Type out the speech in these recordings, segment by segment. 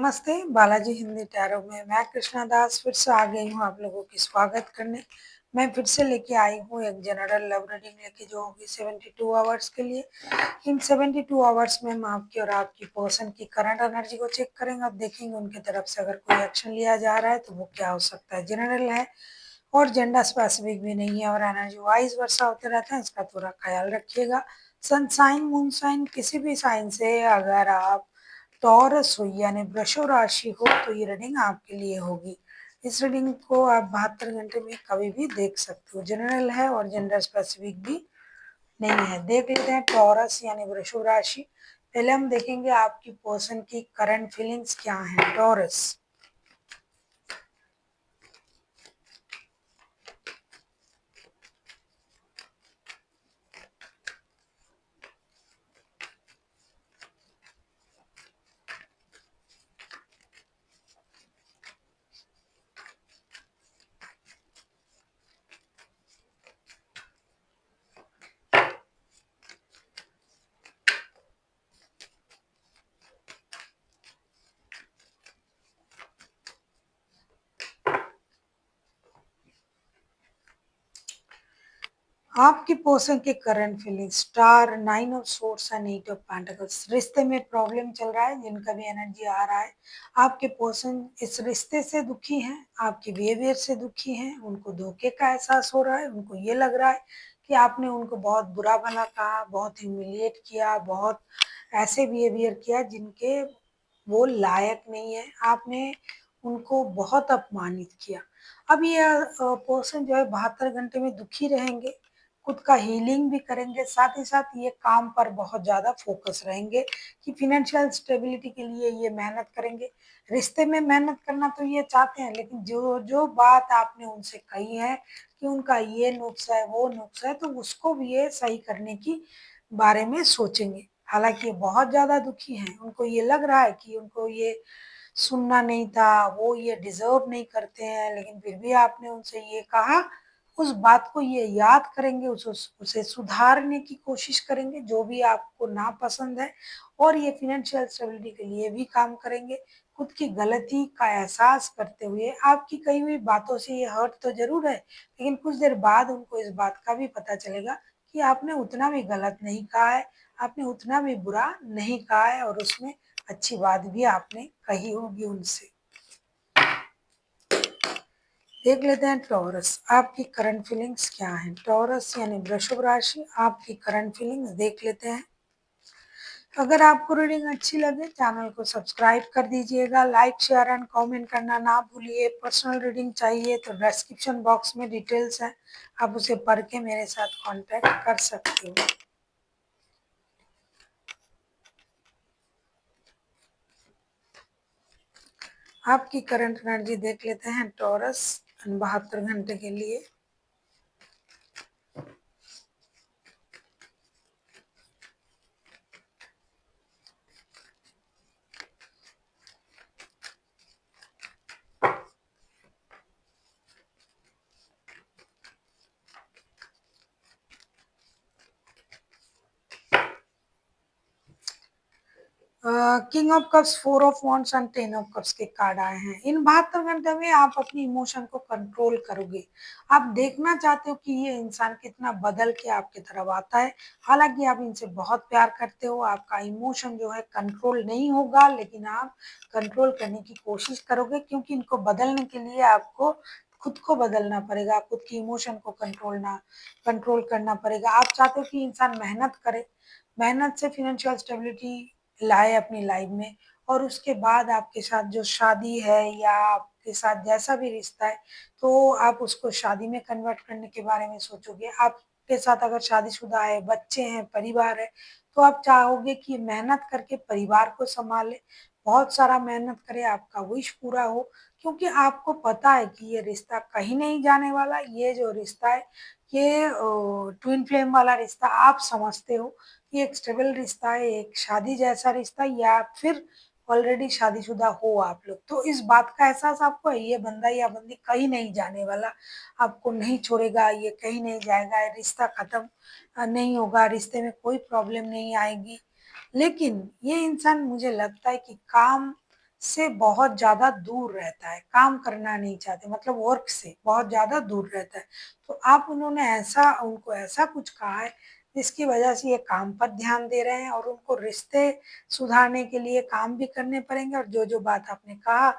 नमस्ते, बालाजी हिंदी टैरो में मैं कृष्णा दास फिर से आ गई हूँ आप लोगों की स्वागत करने। मैं फिर से लेके आई हूँ एक जनरल लव रीडिंग लेके जो होगी 72 आवर्स के लिए। इन 72 आवर्स में हम आपकी और आपकी पर्सन की करंट एनर्जी को चेक करेंगे और देखेंगे उनकी तरफ से अगर कोई एक्शन लिया जा रहा है तो वो क्या हो सकता है। जनरल है और जेंडर स्पेसिफिक भी नहीं है और एनर्जी वाइज वर्षा होते रहता है, इसका थोड़ा ख्याल रखिएगा। सन साइन मून साइन किसी भी साइन से अगर आप टॉरस हो यानी वृषभ राशि हो तो ये रीडिंग आपके लिए होगी। इस रीडिंग को आप 72 घंटे में कभी भी देख सकते हो। जनरल है और जेंडर स्पेसिफिक भी नहीं है। देख लेते हैं टॉरस यानी वृषभ राशि। पहले हम देखेंगे आपकी पर्सन की करंट फीलिंग्स क्या है। टॉरस, आपकी पर्सन के current feelings star, 9 of swords and 8 of pentacles. रिश्ते में प्रॉब्लम चल रहा है, जिनका भी एनर्जी आ रहा है। आपके पर्सन इस रिश्ते से दुखी हैं, आपके बिहेवियर से दुखी हैं, उनको धोखे का एहसास हो रहा है। उनको ये लग रहा है कि आपने उनको बहुत बुरा भला कहा, बहुत ह्यूमिलिएट किया, बहुत ऐसे बिहेवियर किया जिनके वो लायक नहीं है। आपने उनको बहुत अपमानित किया। अब ये पर्सन जो है 72 घंटे में दुखी रहेंगे, खुद का हीलिंग भी करेंगे, साथ ही साथ ये काम पर बहुत ज़्यादा फोकस रहेंगे कि फिनेंशियल स्टेबिलिटी के लिए ये मेहनत करेंगे। रिश्ते में मेहनत करना तो ये चाहते हैं, लेकिन जो जो बात आपने उनसे कही है कि उनका ये नुक्स है वो नुक्स है, तो उसको भी ये सही करने की बारे में सोचेंगे। हालांकि ये बहुत ज़्यादा दुखी हैं, उनको ये लग रहा है कि उनको ये सुनना नहीं था, वो ये डिजर्व नहीं करते हैं, लेकिन फिर भी आपने उनसे ये कहा। उस बात को ये याद करेंगे, उसे सुधारने की कोशिश करेंगे जो भी आपको नापसंद है, और ये फिनेंशियल स्टेबिलिटी के लिए भी काम करेंगे। खुद की गलती का एहसास करते हुए आपकी कही हुई बातों से ये हर्ट तो जरूर है, लेकिन कुछ देर बाद उनको इस बात का भी पता चलेगा कि आपने उतना भी गलत नहीं कहा है, आपने उतना भी बुरा नहीं कहा है, और उसमें अच्छी बात भी आपने कही होगी उनसे। देख लेते हैं टॉरस, आपकी करंट फीलिंग्स क्या है। टॉरस यानी वृषभ राशि, आपकी करंट फीलिंग्स देख लेते हैं। अगर आपको रीडिंग अच्छी लगे चैनल को सब्सक्राइब कर दीजिएगा, लाइक शेयर एंड कमेंट करना ना भूलिए। पर्सनल रीडिंग चाहिए तो डिस्क्रिप्शन बॉक्स में डिटेल्स है, आप उसे पढ़ के मेरे साथ कांटेक्ट कर सकते हो। आपकी करंट एनर्जी देख लेते हैं टॉरस 72 घंटे के लिए। King of cups, 4 of wands and 10 of cups के कार्ड आए हैं। इन 72 घंटे में आप अपनी इमोशन को कंट्रोल करोगे। आप देखना चाहते हो कि ये इंसान कितना बदल के आपकी तरफ आता है। हालांकि आप इनसे बहुत प्यार करते हो, आपका इमोशन जो है कंट्रोल नहीं होगा, लेकिन आप कंट्रोल करने की कोशिश करोगे, क्योंकि इनको बदलने के लिए आपको खुद को बदलना पड़ेगा, खुद की इमोशन को कंट्रोल करना पड़ेगा। आप चाहते हो कि इंसान मेहनत करे, मेहनत से फिनेंशियल स्टेबिलिटी लाए अपनी लाइफ में, और उसके बाद आपके साथ जो शादी है या आपके साथ जैसा भी रिश्ता है, तो आप उसको शादी में कन्वर्ट करने के बारे में सोचोगे। आपके साथ अगर शादीशुदा है, बच्चे हैं, परिवार है, तो आप चाहोगे कि मेहनत करके परिवार को संभाले, बहुत सारा मेहनत करे, आपका विश पूरा हो, क्योंकि आपको पता है कि ये रिश्ता कहीं नहीं जाने वाला। ये जो रिश्ता है ये ट्विन फ्लेम वाला रिश्ता आप समझते हो, ये एक स्टेबल रिश्ता है, एक शादी जैसा रिश्ता, या फिर ऑलरेडी शादीशुदा हो आप लोग, तो इस बात का एहसास आपको है। ये बंदा या बंदी कहीं नहीं जाने वाला, आपको नहीं छोड़ेगा, ये कहीं नहीं जाएगा, ये रिश्ता खत्म नहीं होगा, रिश्ते में कोई प्रॉब्लम नहीं आएगी। लेकिन ये इंसान मुझे लगता है कि काम से बहुत ज़्यादा दूर रहता है, काम करना नहीं चाहते मतलब वर्क से बहुत ज़्यादा दूर रहता है। तो आप उन्होंने ऐसा उनको ऐसा कुछ कहा है जिसकी वजह से ये काम पर ध्यान दे रहे हैं और उनको रिश्ते सुधारने के लिए काम भी करने पड़ेंगे और जो-जो बात आपने कहा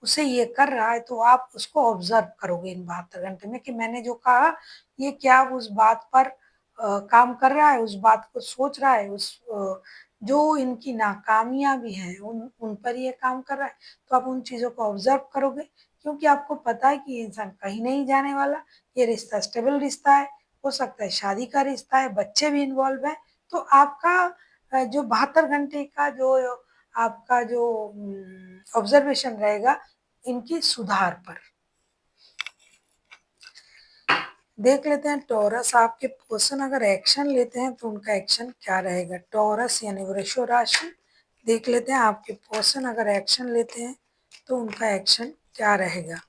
उसे ये कर रहा है तो आप उसको ऑब्ज़र्व करोगे इन 72 घंटे में कि मैंने जो कहा ये क्या उस बात पर काम कर रहा है, उस बात को सोच रहा है, जो इनकी नाकामियाँ भी हैं उन उन पर ये काम कर रहा है। तो आप उन चीज़ों को ऑब्ज़र्व करोगे क्योंकि आपको पता है कि ये इंसान कहीं नहीं जाने वाला, ये रिश्ता स्टेबल रिश्ता है, हो सकता है शादी का रिश्ता है, बच्चे भी इन्वॉल्व हैं। तो आपका जो 72 घंटे का जो आपका जो ऑब्ज़र्वेशन रहेगा इनकी सुधार पर। देख लेते हैं टॉरस आपके पर्सन अगर एक्शन लेते हैं तो उनका एक्शन क्या रहेगा? टॉरस यानी वृषभ राशि, देख लेते हैं आपके पर्सन अगर एक्शन लेते हैं तो उनका एक्शन क्या रहेगा?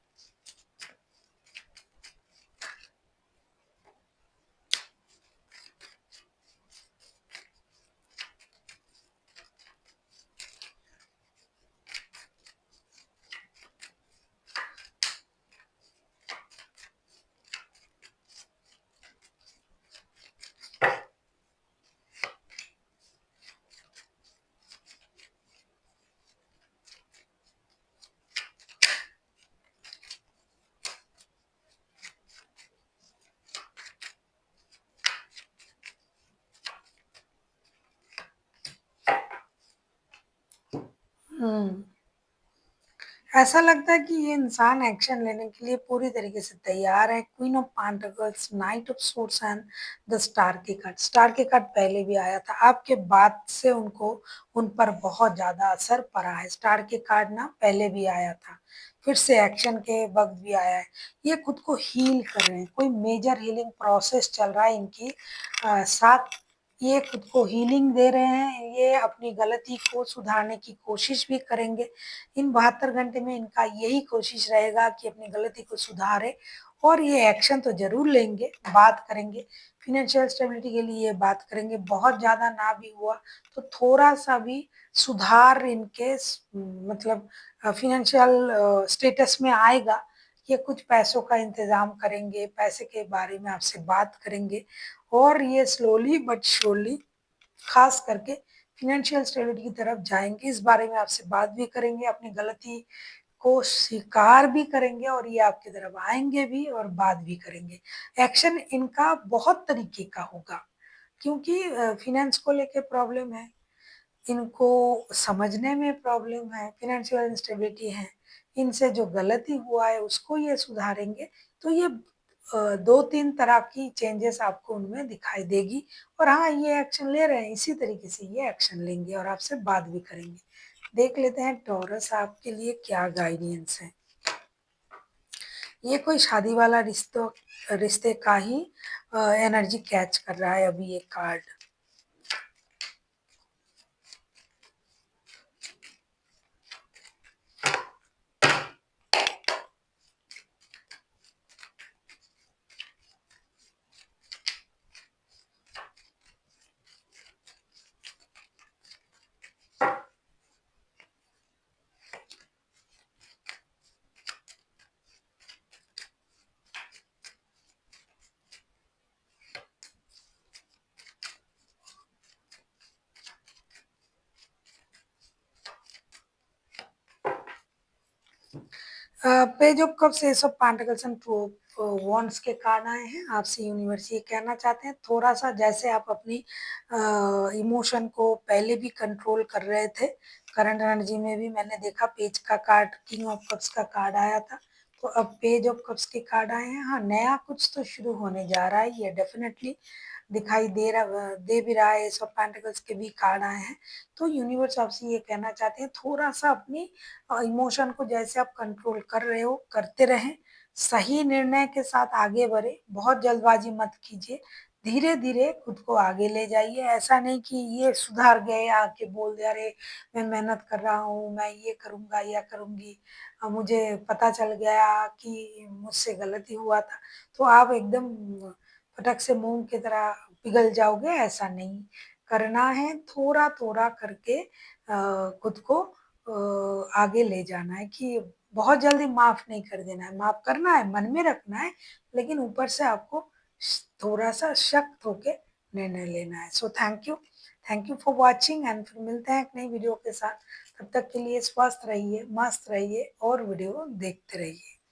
हुँ। ऐसा लगता है कि ये इंसान एक्शन लेने के लिए पूरी तरीके से तैयार है। Queen of pentacles, night of swords and the star की कार्ड। स्टार की कार्ड पहले भी आया था। आपके बात से उनको उन पर बहुत ज़्यादा असर पड़ा है। स्टार की कार्ड ना पहले भी आया था। फिर से एक्शन के वक़्त भी आया है। ये खुद को हील कर रहे हैं। कोई मेजर हीलिंग प्रोसेस चल रहा है इनकी साथ ये खुद को हीलिंग दे रहे हैं, ये अपनी गलती को सुधारने की कोशिश भी करेंगे। इन 72 घंटे में इनका यही कोशिश रहेगा कि अपनी गलती को सुधारें और ये एक्शन तो ज़रूर लेंगे, बात करेंगे। फ़ाइनेंशियल स्टेबिलिटी के लिए ये बात करेंगे, बहुत ज़्यादा ना भी हुआ तो थोड़ा-सा भी सुधार इनके मतलब फ़ाइनेंशियल स्टेटस में आएगा। ये कुछ पैसों का इंतज़ाम करेंगे, पैसे के बारे में आपसे बात करेंगे और ये स्लोली बट श्योरली ख़ास करके फ़ाइनेंशियल स्टेबिलिटी की तरफ जाएँगे, इस बारे में आपसे बात भी करेंगे, अपनी गलती को स्वीकार भी करेंगे और ये आपकी तरफ आएँगे भी और बात भी करेंगे। एक्शन इनका बहुत तरीके का होगा क्योंकि फ़ाइनेंस को लेके प्रॉब्लम है, इनको समझने में प्रॉब्लम है, फ़ाइनेंशियल इंस्टेबिलिटी है, इनसे जो गलती हुआ है उसको ये सुधारेंगे, तो ये 2-3 तरह की चेंजेस आपको उनमें दिखाई देगी और हाँ, ये एक्शन ले रहे हैं, इसी तरीके से ये एक्शन लेंगे और आपसे बात भी करेंगे। देख लेते हैं टॉरस आपके लिए क्या गाइडेंस है। ये कोई शादी वाला रिश्ते का ही एनर्जी कैच कर रहा है अभी ये card. Page of cups S of pentacles and two of wands के कार्ड आए हैं आपसे यूनिवर्स ये कहना चाहते हैं थोड़ा सा जैसे आप अपनी इमोशन को पहले भी कंट्रोल कर रहे थे करंट एनर्जी में भी मैंने देखा पेज का कार्ड किंग ऑफ कप्स का कार्ड आया था तो अब पेज ऑफ कप्स के कार्ड आए हैं हाँ नया कुछ तो शुरू होने जा रहा है ये डेफिनेटली दिखाई दे भी रहा है एस ऑफ पेंटिकल्स के भी कार्ड आए हैं तो यूनिवर्स आपसे ये कहना चाहते हैं थोड़ा सा अपनी इमोशन को जैसे आप कंट्रोल कर रहे हो करते रहें सही निर्णय के साथ आगे बढ़े बहुत जल्दबाजी मत कीजिए धीरे धीरे खुद को आगे ले जाइए ऐसा नहीं कि ये सुधार गए आके बोल दे अरे मैं मेहनत कर रहा हूँ मैं ये करूँगा या करूँगी मुझे पता चल गया कि मुझसे गलती हुआ था तो आप एकदम फटक से मूंग की तरह पिघल जाओगे ऐसा नहीं करना है थोड़ा थोड़ा करके खुद को आगे ले जाना है कि बहुत जल्दी माफ़ नहीं कर देना है, माफ़ करना है, मन में रखना है, लेकिन ऊपर से आपको थोड़ा-सा सख्त होके निर्णय लेना है। So thank you for watching and फिर मिलते हैं एक नई वीडियो के साथ। तब तक के लिए स्वस्थ रहिए, मस्त रहिए और वीडियो देखते रहिए।